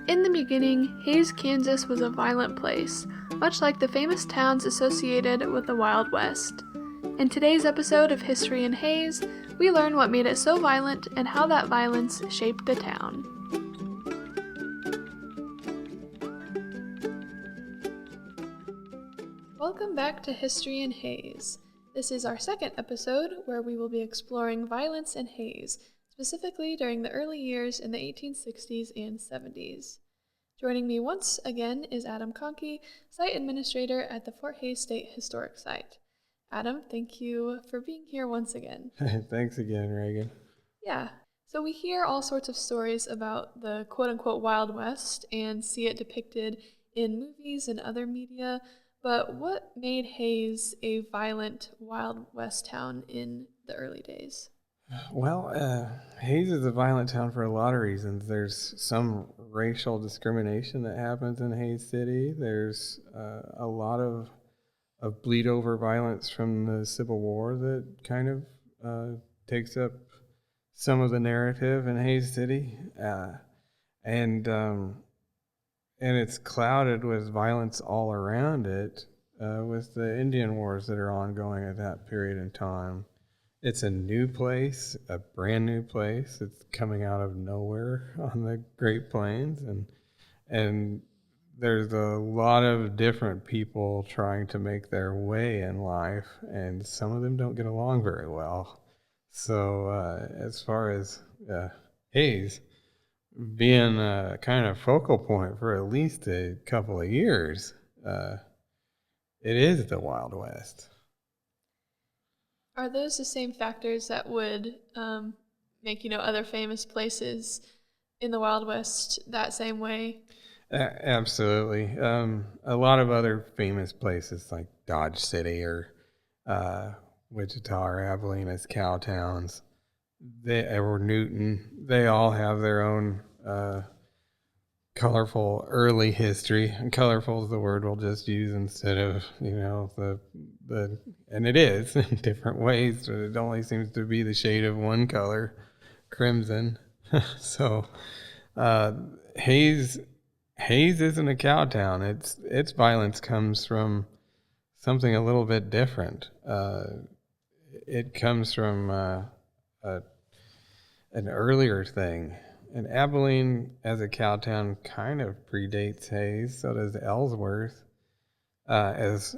In the beginning, Hays, Kansas was a violent place, much like the famous towns associated with the Wild West. In today's episode of History in Hays, we learn what made it so violent and how that violence shaped the town. Welcome back to History in Hays. This is our second episode where we will be exploring violence in Hays, specifically during the early years in the 1860s and 70s. Joining me once again is Adam Conkey, Site Administrator at the Fort Hays State Historic Site. Adam, thank you for being here once again. Thanks again, Reagan. Yeah, so we hear all sorts of stories about the quote-unquote Wild West and see it depicted in movies and other media, but what made Hays a violent Wild West town in the early days? Well, Hays is a violent town for a lot of reasons. There's some racial discrimination that happens in Hays City. There's a lot of bleed over violence from the Civil War that kind of takes up some of the narrative in Hays City, and it's clouded with violence all around it, with the Indian Wars that are ongoing at that period in time. It's a new place, a brand new place. It's coming out of nowhere on the Great Plains, and there's a lot of different people trying to make their way in life, and some of them don't get along very well. So as far as Hays being a kind of focal point for at least a couple of years, it is the Wild West. Are those the same factors that would make, other famous places in the Wild West that same way? Absolutely. A lot of other famous places like Dodge City or Wichita or Abilene as cow towns, or Newton, they all have their own colorful early history. And colorful is the word we'll just use instead of, and it is in different ways, but it only seems to be the shade of one color, crimson. So Hays isn't a cow town. Its violence comes from something a little bit different. It comes from an earlier thing. And Abilene, as a cow town, kind of predates Hays. So does Ellsworth, as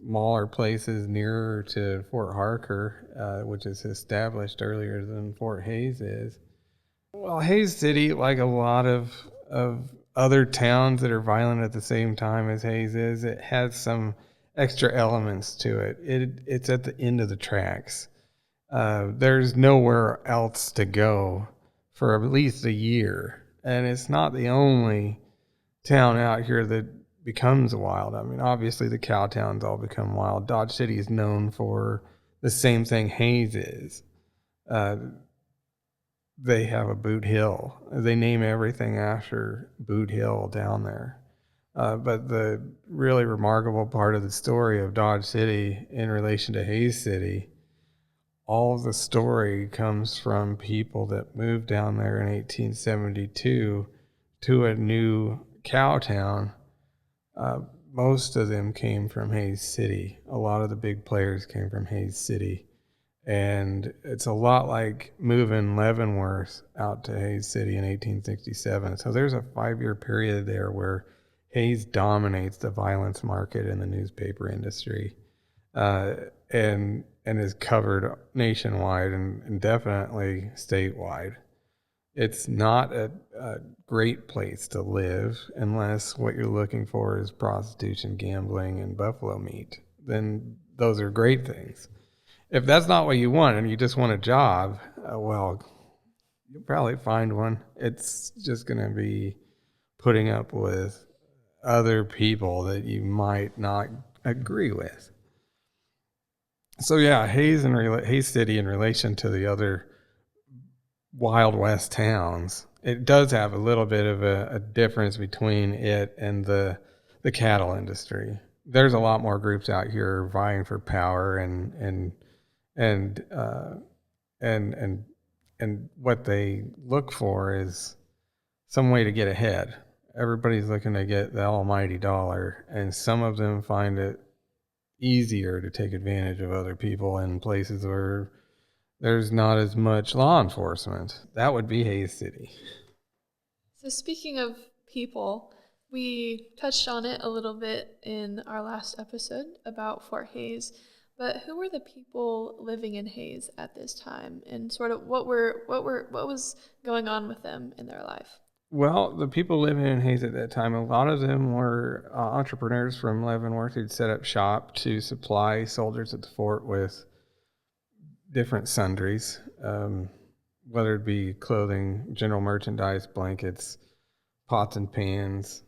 smaller places nearer to Fort Harker, which is established earlier than Fort Hays is. Well, Hays City, like a lot of other towns that are violent at the same time as Hays is, it has some extra elements to it. It's at the end of the tracks. There's nowhere else to go for at least a year. And it's not the only town out here that becomes wild. I mean, obviously the cow towns all become wild. Dodge City is known for the same thing Hays is. They have a Boot Hill. They name everything after Boot Hill down there. But the really remarkable part of the story of Dodge City in relation to Hays City, all of the story comes from people that moved down there in 1872 to a new cow town. Most of them came from Hays City. A lot of the big players came from Hays City. And it's a lot like moving Leavenworth out to Hays City in 1867. So there's a 5-year period there where Hays dominates the violence market in the newspaper industry, and is covered nationwide and definitely statewide. It's not a great place to live unless what you're looking for is prostitution, gambling, and buffalo meat. Then those are great things. If that's not what you want and you just want a job, well, you'll probably find one. It's just going to be putting up with other people that you might not agree with. So yeah, Hays City in relation to the other Wild West towns, it does have a little bit of a difference between it and the cattle industry. There's a lot more groups out here vying for power and what they look for is some way to get ahead. Everybody's looking to get the almighty dollar, and some of them find it easier to take advantage of other people in places where there's not as much law enforcement. That would be Hays City. So speaking of people, we touched on it a little bit in our last episode about Fort Hays, but who were the people living in Hays at this time, and sort of what was going on with them in their life? Well, the people living in Hays at that time, a lot of them were entrepreneurs from Leavenworth who'd set up shop to supply soldiers at the fort with different sundries, whether it be clothing, general merchandise, blankets, pots and pans,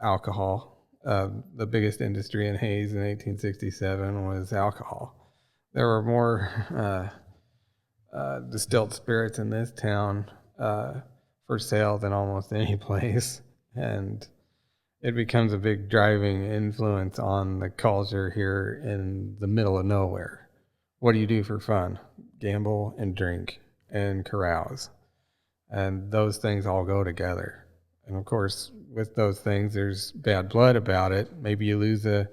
alcohol. The biggest industry in Hays in 1867 was alcohol. There were more distilled spirits in this town for sale than almost any place, and it becomes a big driving influence on the culture here in the middle of nowhere. What do you do for fun? Gamble and drink and carouse, and those things all go together. And of course, with those things, there's bad blood about it. Maybe you lose a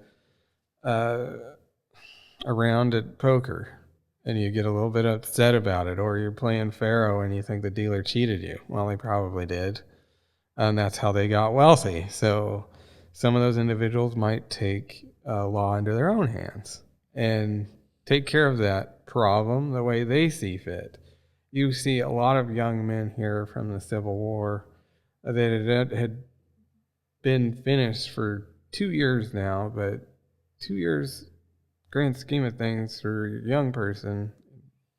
round at poker, and you get a little bit upset about it, or you're playing faro and you think the dealer cheated you. Well, he probably did, and that's how they got wealthy. So some of those individuals might take law into their own hands and take care of that problem the way they see fit. You see a lot of young men here from the Civil War that had been finished for 2 years now, but 2 years, grand scheme of things, for a young person,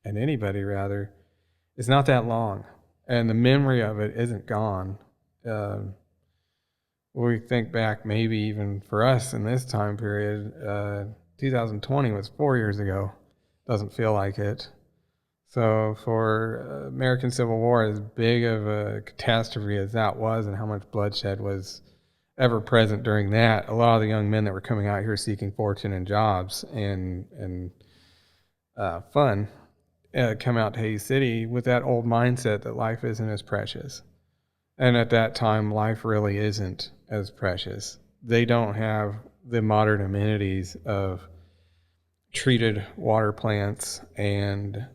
and anybody rather, is not that long. And the memory of it isn't gone. We think back, maybe even for us in this time period, 2020 was 4 years ago. Doesn't feel like it. So for American Civil War, as big of a catastrophe as that was, and how much bloodshed was ever present during that, a lot of the young men that were coming out here seeking fortune and jobs and fun come out to Hays City with that old mindset that life isn't as precious. And at that time, life really isn't as precious. They don't have the modern amenities of treated water plants and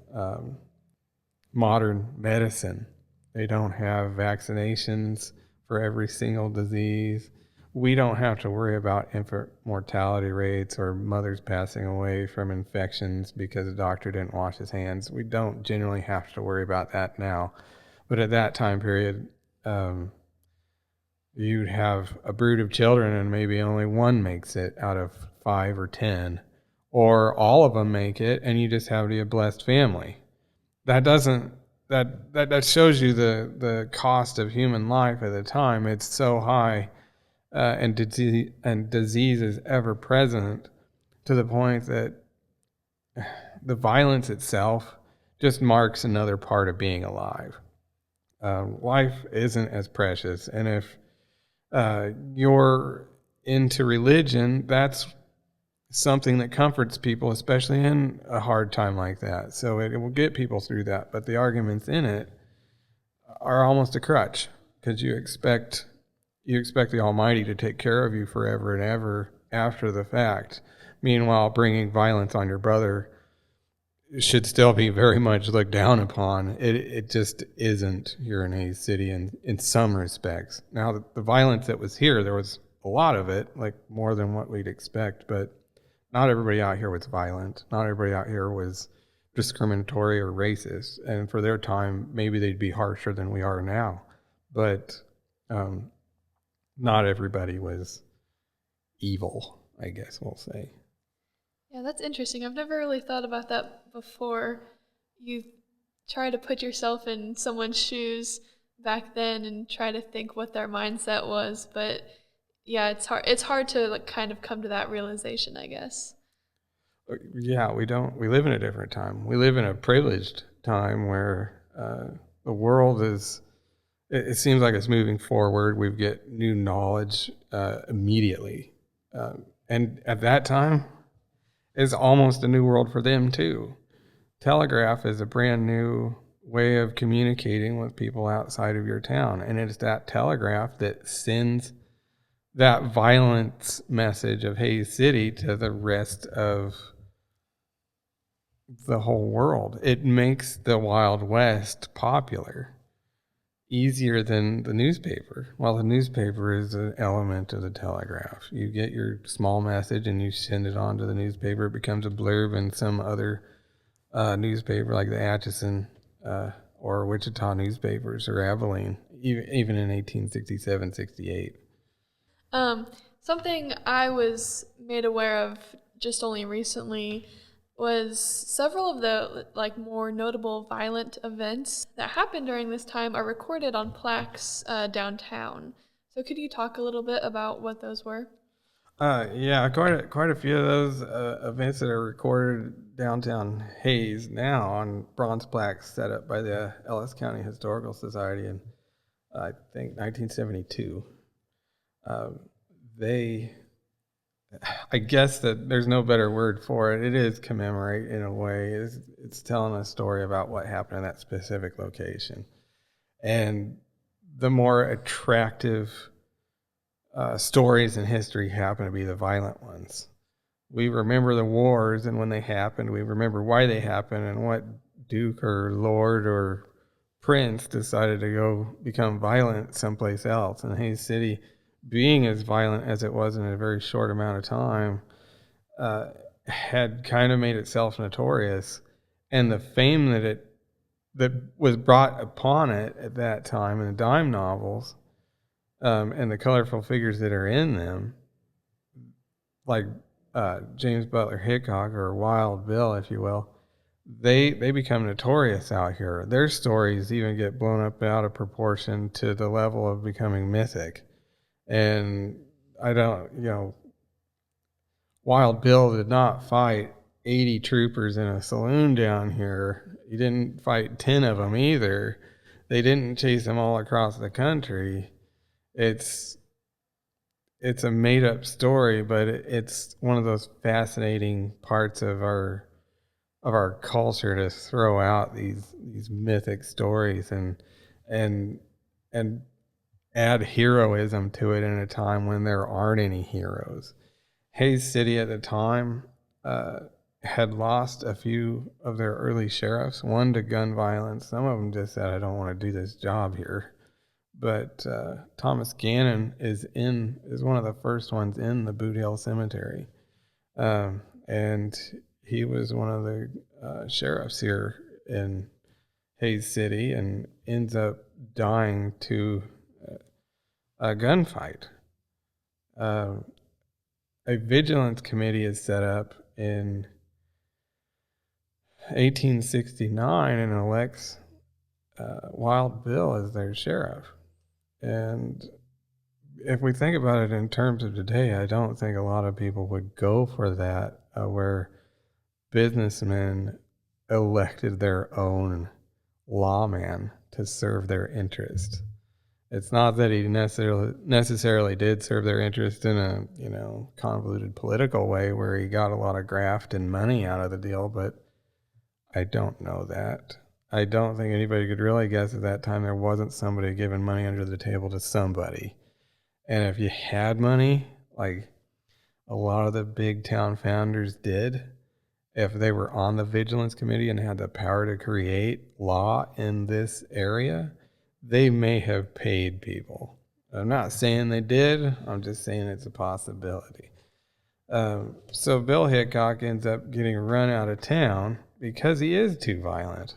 modern medicine. They don't have vaccinations for every single disease. We don't have to worry about infant mortality rates or mothers passing away from infections because the doctor didn't wash his hands. We don't generally have to worry about that now. But at that time period, you'd have a brood of children and maybe only one makes it out of 5 or 10. Or all of them make it, and you just have to be a blessed family. That shows you the cost of human life at the time. It's so high, and disease is ever present, to the point that the violence itself just marks another part of being alive. Life isn't as precious, and if you're into religion, that's something that comforts people, especially in a hard time like that. So it will get people through that. But the arguments in it are almost a crutch, because you expect the Almighty to take care of you forever and ever after the fact. Meanwhile, bringing violence on your brother should still be very much looked down upon. It just isn't here in Hays City in some respects. Now, the violence that was here, there was a lot of it, like more than what we'd expect, but not everybody out here was violent. Not everybody out here was discriminatory or racist. And for their time, maybe they'd be harsher than we are now. But not everybody was evil, I guess we'll say. Yeah, that's interesting. I've never really thought about that before. You try to put yourself in someone's shoes back then and try to think what their mindset was, but yeah, it's hard to kind of come to that realization, I guess. Yeah, we live in a different time. We live in a privileged time where the world it seems like it's moving forward. We get new knowledge immediately. And at that time, it's almost a new world for them too. Telegraph is a brand new way of communicating with people outside of your town. And it's that telegraph that sends that violence message of Hays City to the rest of the whole world. It makes the Wild West popular easier than the newspaper. Well, the newspaper is an element of the telegraph. You get your small message and you send it on to the newspaper. It becomes a blurb in some other newspaper like the Atchison or Wichita newspapers or Abilene, even in 1867, 68. Something I was made aware of just only recently was several of the more notable violent events that happened during this time are recorded on plaques downtown. So could you talk a little bit about what those were? Yeah, quite a few of those events that are recorded downtown Hays now on bronze plaques set up by the Ellis County Historical Society in I think 1972. I guess that there's no better word for it. It is commemorate in a way. It's telling a story about what happened in that specific location. And the more attractive stories in history happen to be the violent ones. We remember the wars, and when they happened, we remember why they happened and what duke or lord or prince decided to go become violent someplace else. And Hays City, being as violent as it was in a very short amount of time, had kind of made itself notorious. And the fame that was brought upon it at that time in the dime novels, and the colorful figures that are in them, like James Butler Hickok or Wild Bill, if you will, they become notorious out here. Their stories even get blown up out of proportion to the level of becoming mythic. And Wild Bill did not fight 80 troopers in a saloon down here. He didn't fight 10 of them either. They didn't chase them all across the country. It's a made up story, but it's one of those fascinating parts of our culture to throw out these mythic stories and add heroism to it in a time when there aren't any heroes. Hays City at the time had lost a few of their early sheriffs, one to gun violence. Some of them just said, I don't want to do this job here. But Thomas Gannon is one of the first ones in the Boot Hill Cemetery. And he was one of the sheriffs here in Hays City and ends up dying to a gunfight. A vigilance committee is set up in 1869 and elects Wild Bill as their sheriff. And if we think about it in terms of today, I don't think a lot of people would go for that, where businessmen elected their own lawman to serve their interest. It's not that he necessarily did serve their interest in a convoluted political way where he got a lot of graft and money out of the deal, but I don't know that. I don't think anybody could really guess at that time there wasn't somebody giving money under the table to somebody. And if you had money, like a lot of the big town founders did, if they were on the vigilance committee and had the power to create law in this area, they may have paid people. I'm not saying they did. I'm just saying it's a possibility. So Bill Hickok ends up getting run out of town because he is too violent.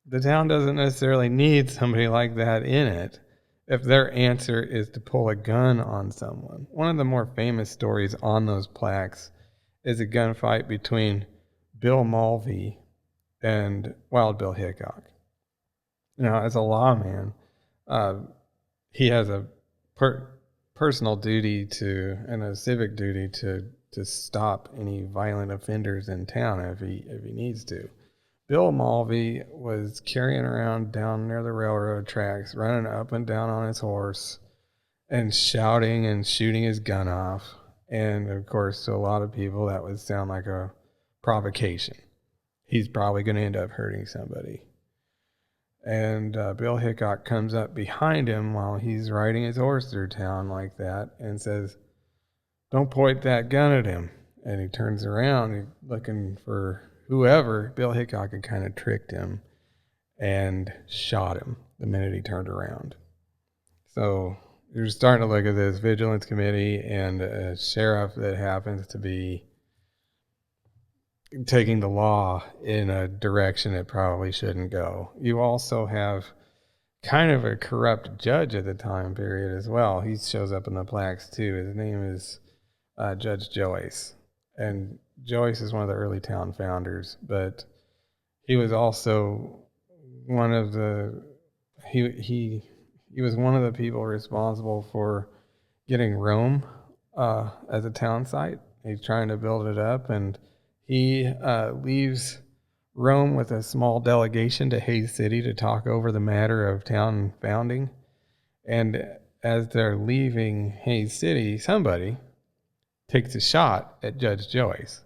The town doesn't necessarily need somebody like that in it if their answer is to pull a gun on someone. One of the more famous stories on those plaques is a gunfight between Bill Mulvey and Wild Bill Hickok. Now, as a lawman, he has a personal duty and a civic duty to stop any violent offenders in town if he needs to. Bill Mulvey was carrying around down near the railroad tracks, running up and down on his horse and shouting and shooting his gun off. And of course, to a lot of people, that would sound like a provocation. He's probably going to end up hurting somebody. And Bill Hickok comes up behind him while he's riding his horse through town like that and says, "Don't point that gun at him." And he turns around looking for whoever. Bill Hickok had kind of tricked him and shot him the minute he turned around. So you're starting to look at this vigilance committee and a sheriff that happens to be taking the law in a direction it probably shouldn't go. You also have kind of a corrupt judge at the time period as well. He shows up in the plaques too. His name is Judge Joyce. And Joyce is one of the early town founders, but he was also one of the he was one of the people responsible for getting Rome as a town site. He's trying to build it up, and he leaves Rome with a small delegation to Hays City to talk over the matter of town founding. And as they're leaving Hays City, somebody takes a shot at Judge Joyce.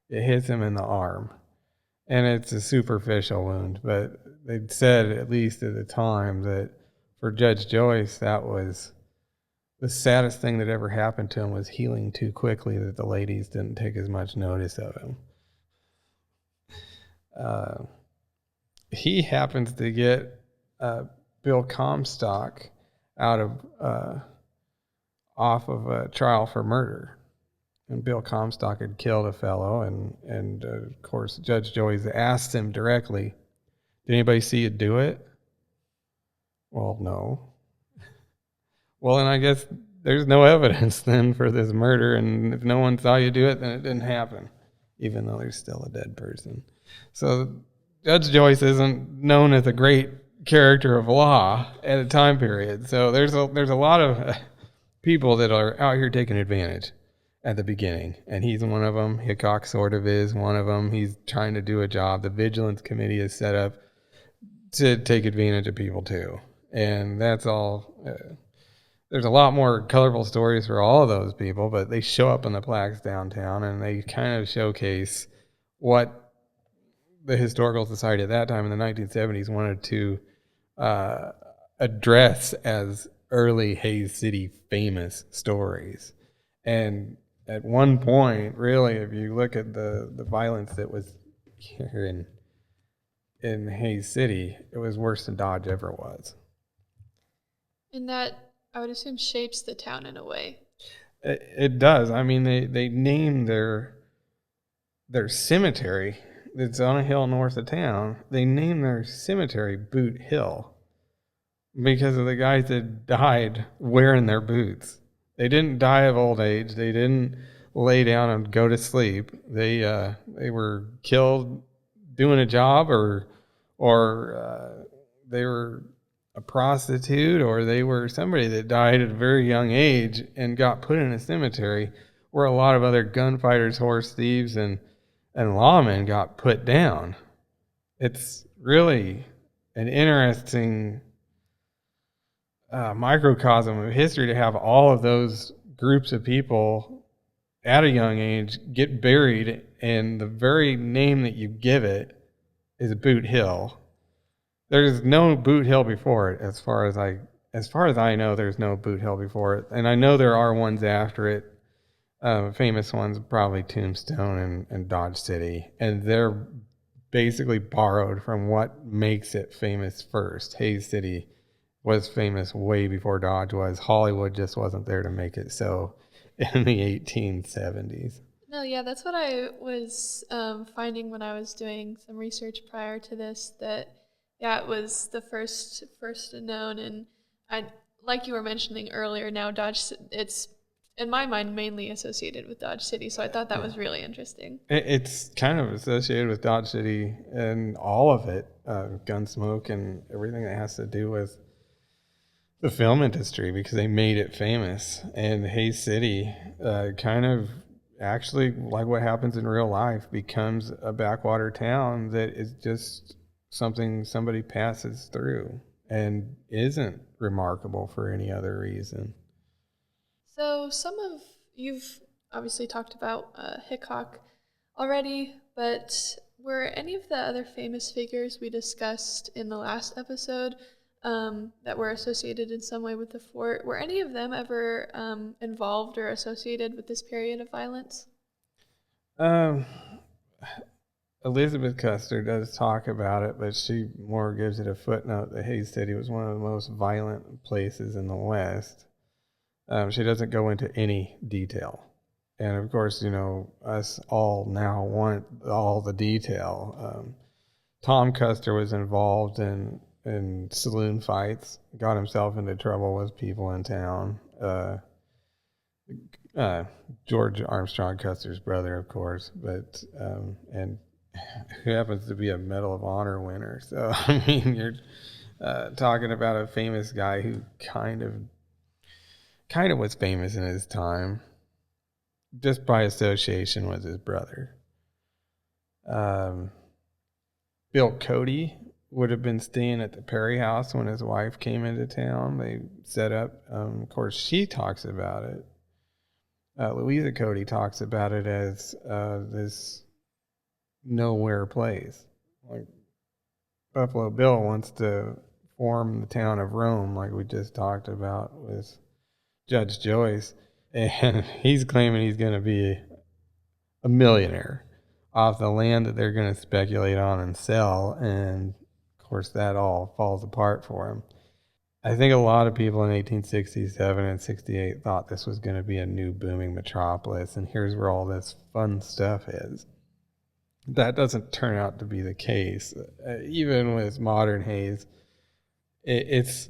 It hits him in the arm. And it's a superficial wound, but they'd said, at least at the time, that for Judge Joyce, that was the saddest thing that ever happened to him, was healing too quickly that the ladies didn't take as much notice of him. He happens to get Bill Comstock out of off of a trial for murder. And Bill Comstock had killed a fellow, and of course, Judge Joyce asked him directly, "Did anybody see you do it?" Well, no. Well, then I guess there's no evidence then for this murder, and if no one saw you do it, then it didn't happen, even though there's still a dead person. So Judge Joyce isn't known as a great character of law at a time period. So there's a lot of people that are out here taking advantage at the beginning, and he's one of them. Hickok sort of is one of them. He's trying to do a job. The Vigilance Committee is set up to take advantage of people too, and that's all. There's a lot more colorful stories for all of those people, but they show up in the plaques downtown, and they kind of showcase what the Historical Society at that time in the 1970s wanted to address as early Hays City famous stories. And at one point, really, if you look at the violence that was here in Hays City, it was worse than Dodge ever was. And that, I would assume, shapes the town in a way. It does. I mean, they named their cemetery that's on a hill north of town. They named their cemetery Boot Hill because of the guys that died wearing their boots. They didn't die of old age. They didn't lay down and go to sleep. They were killed doing a job, or they were a prostitute, or they were somebody that died at a very young age and got put in a cemetery where a lot of other gunfighters, horse thieves, and lawmen got put down. It's really an interesting microcosm of history to have all of those groups of people at a young age get buried, and the very name that you give it is Boot Hill. There's no Boot Hill before it, as far as I know. There's no Boot Hill before it, and I know there are ones after it. Famous ones, probably Tombstone and Dodge City, and they're basically borrowed from what makes it famous first. Hays City was famous way before Dodge was. Hollywood just wasn't there to make it so in the 1870s. No, yeah, that's what I was finding when I was doing some research prior to this, that, yeah, it was the first known, and I, like you were mentioning earlier, now Dodge, it's, in my mind, mainly associated with Dodge City, so I thought that was really interesting. It's kind of associated with Dodge City and all of it, Gunsmoke and everything that has to do with the film industry, because they made it famous. And Hays City kind of actually, like what happens in real life, becomes a backwater town that is just something somebody passes through and isn't remarkable for any other reason. So you've obviously talked about Hickok already, but Were any of the other famous figures we discussed in the last episode that were associated in some way with the fort, were any of them ever involved or associated with this period of violence? Um, Elizabeth Custer does talk about it, but she more gives it a footnote that Hays City was one of the most violent places in the West. She doesn't go into any detail. And of course, us all now want all the detail. Tom Custer was involved in saloon fights, got himself into trouble with people in town. George Armstrong Custer's brother, of course, but and who happens to be a Medal of Honor winner. So I mean, you're talking about a famous guy who kind of was famous in his time, just by association with his brother. Bill Cody would have been staying at the Perry House when his wife came into town. They set up, of course, she talks about it. Louisa Cody talks about it as this nowhere place. Like Buffalo Bill wants to form the town of Rome, like we just talked about with Judge Joyce, and he's claiming he's going to be a millionaire off the land that they're going to speculate on and sell, and of course that all falls apart for him. I think a lot of people in 1867 and 68 thought this was going to be a new booming metropolis, and here's where all this fun stuff is. That doesn't turn out to be the case. Even with modern Hays, it's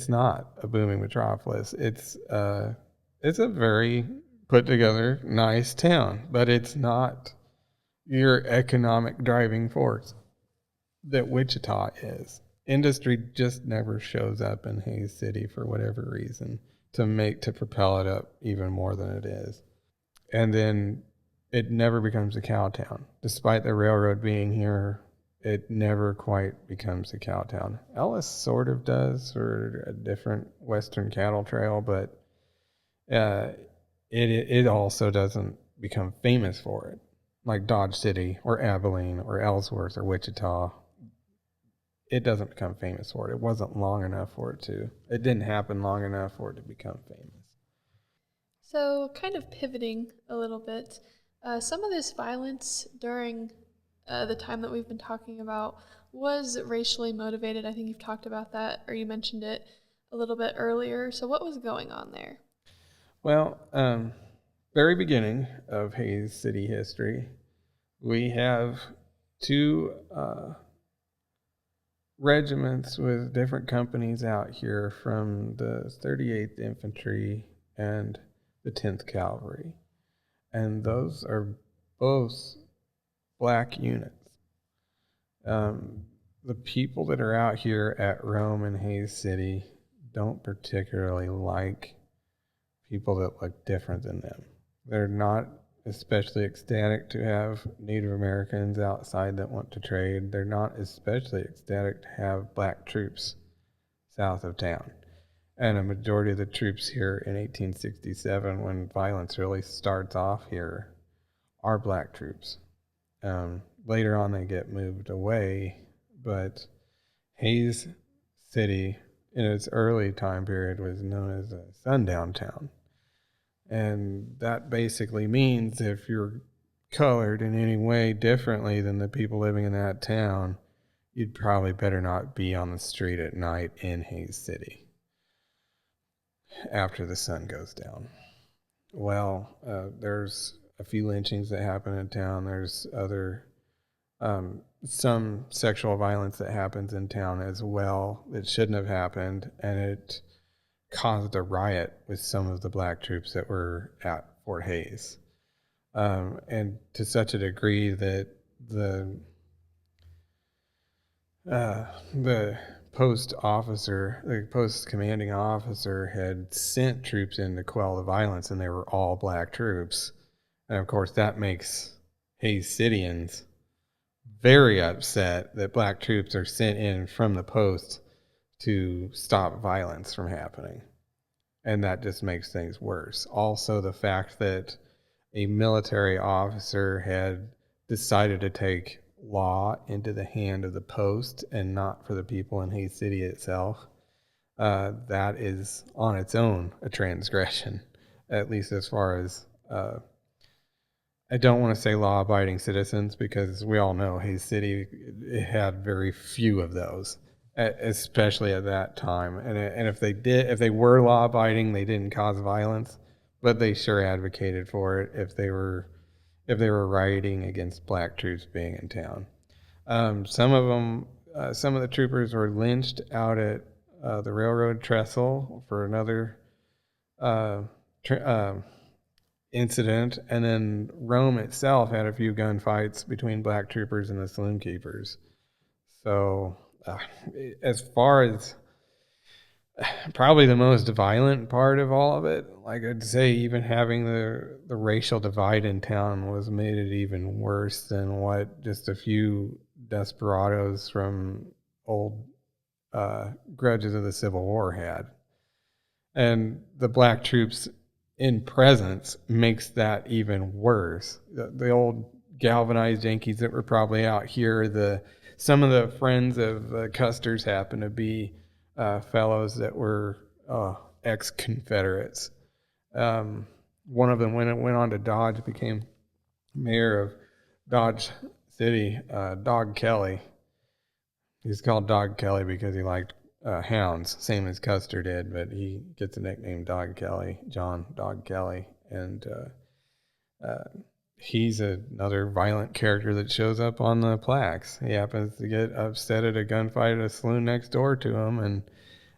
not a booming metropolis. It's a very put together, nice town, but it's not your economic driving force that Wichita is. Industry just never shows up in Hays City for whatever reason to propel it up even more than it is. And then it never becomes a cow town. Despite the railroad being here, it never quite becomes a cow town. Ellis sort of does for a different western cattle trail, but it also doesn't become famous for it. Like Dodge City or Abilene or Ellsworth or Wichita. It doesn't become famous for it. It wasn't long enough for it to. It didn't happen long enough for it to become famous. So, kind of pivoting a little bit, some of this violence during the time that we've been talking about was racially motivated. I think you've talked about that, or you mentioned it a little bit earlier. So, what was going on there? Well, very beginning of Hays City history, we have two regiments with different companies out here from the 38th Infantry and the 10th Cavalry. And those are both black units. The people that are out here at Rome and Hays City don't particularly like people that look different than them. They're not especially ecstatic to have Native Americans outside that want to trade. They're not especially ecstatic to have black troops south of town. And a majority of the troops here in 1867, when violence really starts off here, are black troops. Later on, they get moved away, but Hays City, in its early time period, was known as a sundown town. And that basically means if you're colored in any way differently than the people living in that town, you'd probably better not be on the street at night in Hays City after the sun goes down. Well, there's a few lynchings that happen in town. There's some sexual violence that happens in town as well that shouldn't have happened, and it caused a riot with some of the black troops that were at Fort Hays. And to such a degree that the post commanding officer had sent troops in to quell the violence, and they were all black troops. And of course that makes Hays Cityans very upset that black troops are sent in from the post to stop violence from happening. And that just makes things worse. Also, the fact that a military officer had decided to take law into the hand of the post and not for the people in Hays City itself, that is on its own a transgression, at least as far as I don't want to say law-abiding citizens, because we all know Hays City, it had very few of those, especially at that time. And if they were law-abiding, they didn't cause violence, but they sure advocated for it if they were rioting against black troops being in town. Some of the troopers were lynched out at the railroad trestle for another incident, and then Rome itself had a few gunfights between black troopers and the saloon keepers. So, as far as probably the most violent part of all of it, like I'd say, even having the racial divide in town was made it even worse than what just a few desperados from old grudges of the Civil War had. And the black troops in presence makes that even worse. The old galvanized Yankees that were probably out here, some of the friends of Custer's happen to be fellows that were ex-Confederates. One of them went on to Dodge, became mayor of Dodge City, Dog Kelly. He's called Dog Kelly because he liked hounds, same as Custer did, but he gets a nickname Dog Kelly, John Dog Kelly, and he's another violent character that shows up on the plaques. He happens to get upset at a gunfight at a saloon next door to him,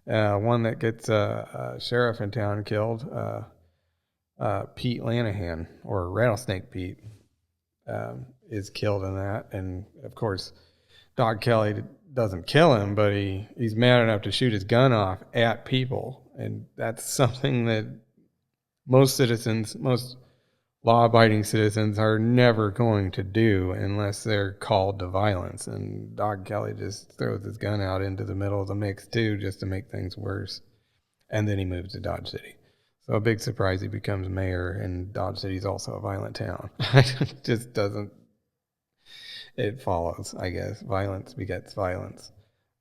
and one that gets a sheriff in town killed, Pete Lanahan, or Rattlesnake Pete, is killed in that, and of course, Dog Kelly doesn't kill him, but he's mad enough to shoot his gun off at people. And that's something that most law-abiding citizens are never going to do unless they're called to violence. And Dog Kelly just throws his gun out into the middle of the mix too, just to make things worse. And then he moves to Dodge City. So a big surprise, he becomes mayor, and Dodge City's also a violent town. It just doesn't... It follows, I guess. Violence begets violence.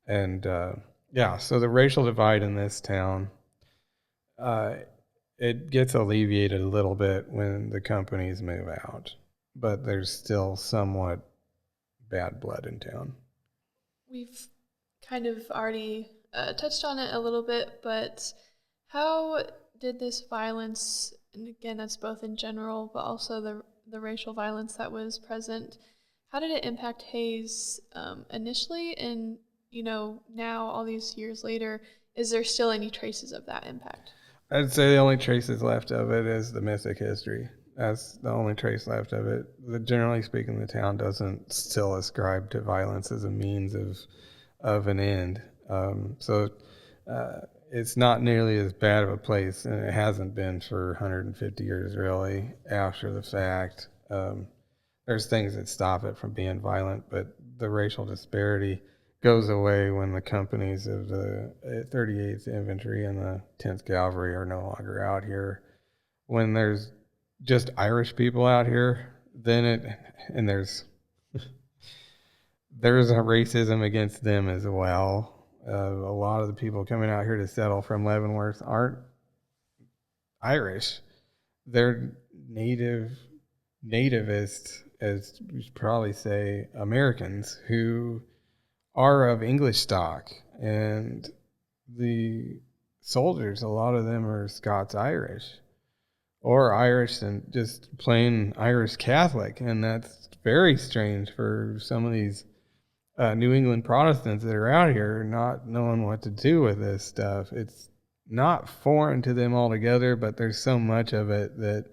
And, so the racial divide in this town, it gets alleviated a little bit when the companies move out. But there's still somewhat bad blood in town. We've kind of already touched on it a little bit, but how did this violence, and again, that's both in general, but also the racial violence that was present, how did it impact Hays initially? And, now all these years later, is there still any traces of that impact? I'd say the only traces left of it is the mythic history. That's the only trace left of it. Generally speaking, the town doesn't still ascribe to violence as a means of an end. So it's not nearly as bad of a place, and it hasn't been for 150 years, really, after the fact. There's things that stop it from being violent, but the racial disparity goes away when the companies of the 38th Infantry and the 10th Cavalry are no longer out here. When there's just Irish people out here, then there's a racism against them as well. A lot of the people coming out here to settle from Leavenworth aren't Irish. They're nativists, as you should probably say, Americans who are of English stock, and the soldiers, a lot of them are Scots-Irish, or Irish and just plain Irish Catholic, and that's very strange for some of these New England Protestants that are out here not knowing what to do with this stuff. It's not foreign to them altogether, but there's so much of it that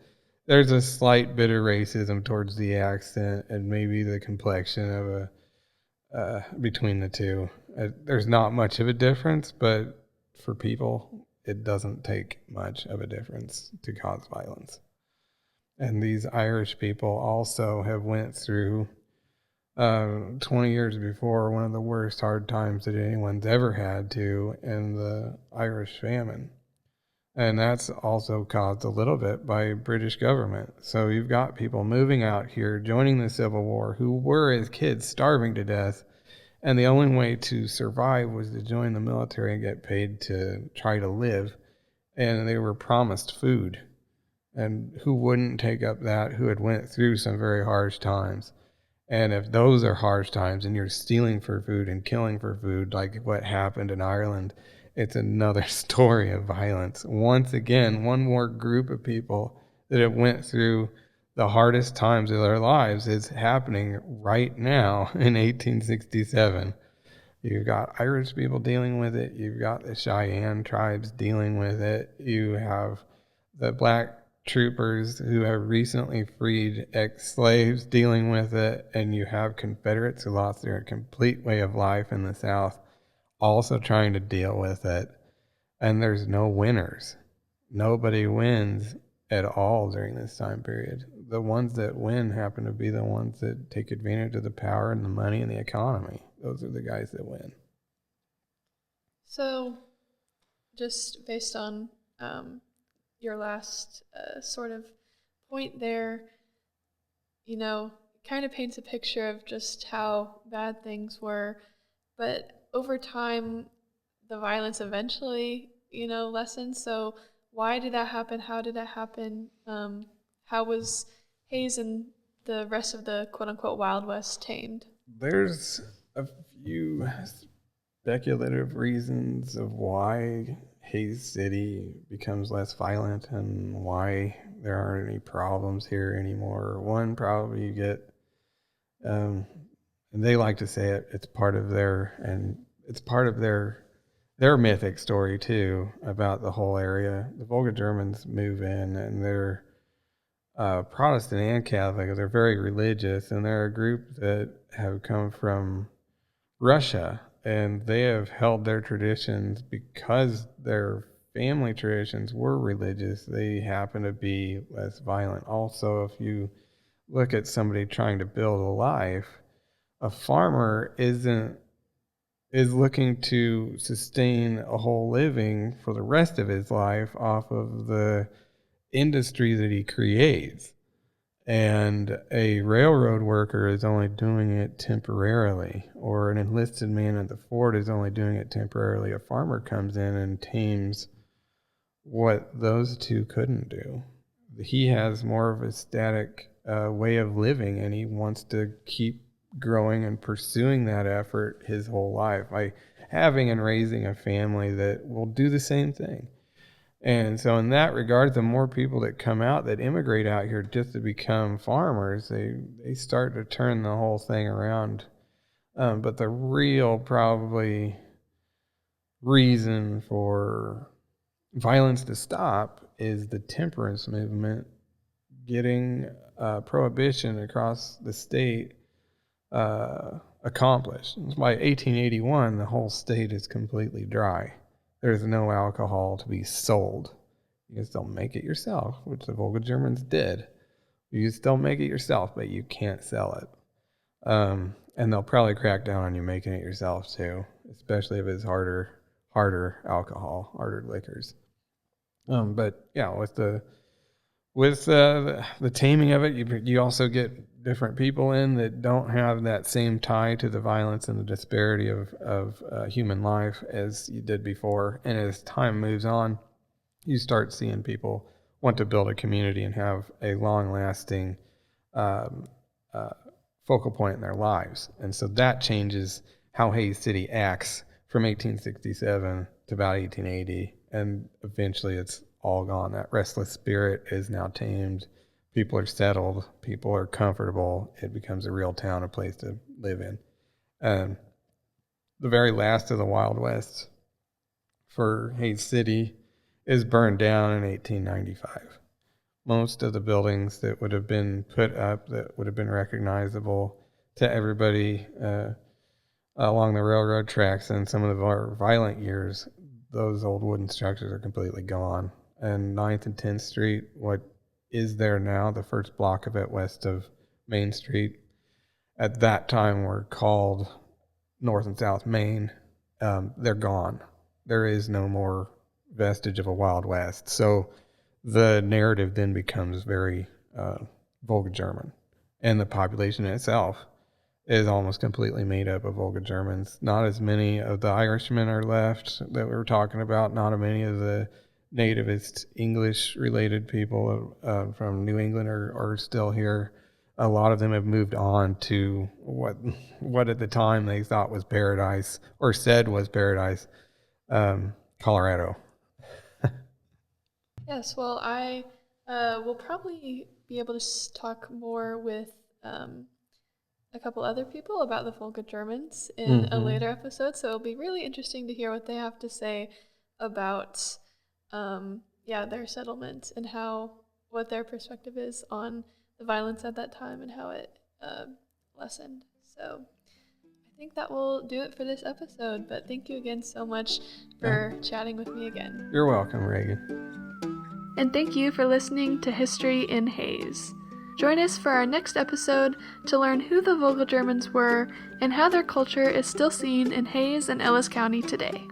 there's a slight bit of racism towards the accent and maybe the complexion of between the two. There's not much of a difference, but for people, it doesn't take much of a difference to cause violence. And these Irish people also have went through 20 years before one of the worst hard times that anyone's ever had to in the Irish famine. And that's also caused a little bit by British government. So you've got people moving out here, joining the Civil War, who were as kids starving to death. And the only way to survive was to join the military and get paid to try to live. And they were promised food. And who wouldn't take up that, who had went through some very harsh times? And if those are harsh times and you're stealing for food and killing for food, like what happened in Ireland, it's another story of violence. Once again, one more group of people that have went through the hardest times of their lives is happening right now in 1867. You've got Irish people dealing with it. You've got the Cheyenne tribes dealing with it. You have the black troopers who have recently freed ex-slaves dealing with it. And you have Confederates who lost their complete way of life in the South also trying to deal with it. And there's no winners. Nobody wins at all during this time period. The ones that win happen to be the ones that take advantage of the power and the money and the economy. Those are the guys that win. So, just based on your last sort of point there, kind of paints a picture of just how bad things were. But over time, the violence eventually, lessened. So why did that happen? How did that happen? How was Hayes and the rest of the quote-unquote Wild West tamed? There's a few speculative reasons of why Hayes City becomes less violent and why there aren't any problems here anymore. One, probably you get, and they like to say it's part of their mythic story too about the whole area. The Volga Germans move in and they're Protestant and Catholic. They're very religious, and they're a group that have come from Russia, and they have held their traditions because their family traditions were religious. They happen to be less violent. Also, if you look at somebody trying to build a life, a farmer is looking to sustain a whole living for the rest of his life off of the industry that he creates. And a railroad worker is only doing it temporarily, or an enlisted man at the fort is only doing it temporarily. A farmer comes in and tames what those two couldn't do. He has more of a static way of living, and he wants to keep growing and pursuing that effort his whole life by having and raising a family that will do the same thing. And so in that regard, the more people that come out, that immigrate out here just to become farmers, they start to turn the whole thing around. But the real probably reason for violence to stop is the temperance movement getting prohibition across the state accomplished. By 1881, the whole state is completely dry. There's no alcohol to be sold. You can still make it yourself, which the Volga Germans did. You can still make it yourself, but you can't sell it. And they'll probably crack down on you making it yourself too, especially if it's harder alcohol, harder liquors. But yeah, with the taming of it, you also get different people in that don't have that same tie to the violence and the disparity of human life as you did before. And as time moves on, you start seeing people want to build a community and have a long-lasting focal point in their lives. And so that changes how Hayes City acts from 1867 to about 1880. And eventually it's all gone. That restless spirit is now tamed. People are settled. People are comfortable. It becomes a real town, a place to live in. The very last of the Wild West for Hayes City is burned down in 1895. Most of the buildings that would have been put up that would have been recognizable to everybody along the railroad tracks in some of the more violent years, those old wooden structures are completely gone. And 9th and 10th Street, what is there now, the first block of it west of Main Street, at that time were called North and South Main. They're gone. There is no more vestige of a Wild West. So the narrative then becomes very Volga German, and the population itself is almost completely made up of Volga Germans. Not as many of the Irishmen are left that we were talking about. Not as many of the nativist English-related people from New England are still here. A lot of them have moved on to what at the time they thought was paradise, or said was paradise, Colorado. Yes, well, I will probably be able to talk more with a couple other people about the Volga Germans in a later episode, so it'll be really interesting to hear what they have to say about their settlement and what their perspective is on the violence at that time and how it lessened. So I think that will do it for this episode, but thank you again so much for chatting with me again. You're welcome, Reagan. And thank you for listening to History in Hays. Join us for our next episode to learn who the Volga Germans were and how their culture is still seen in Hays and Ellis County today.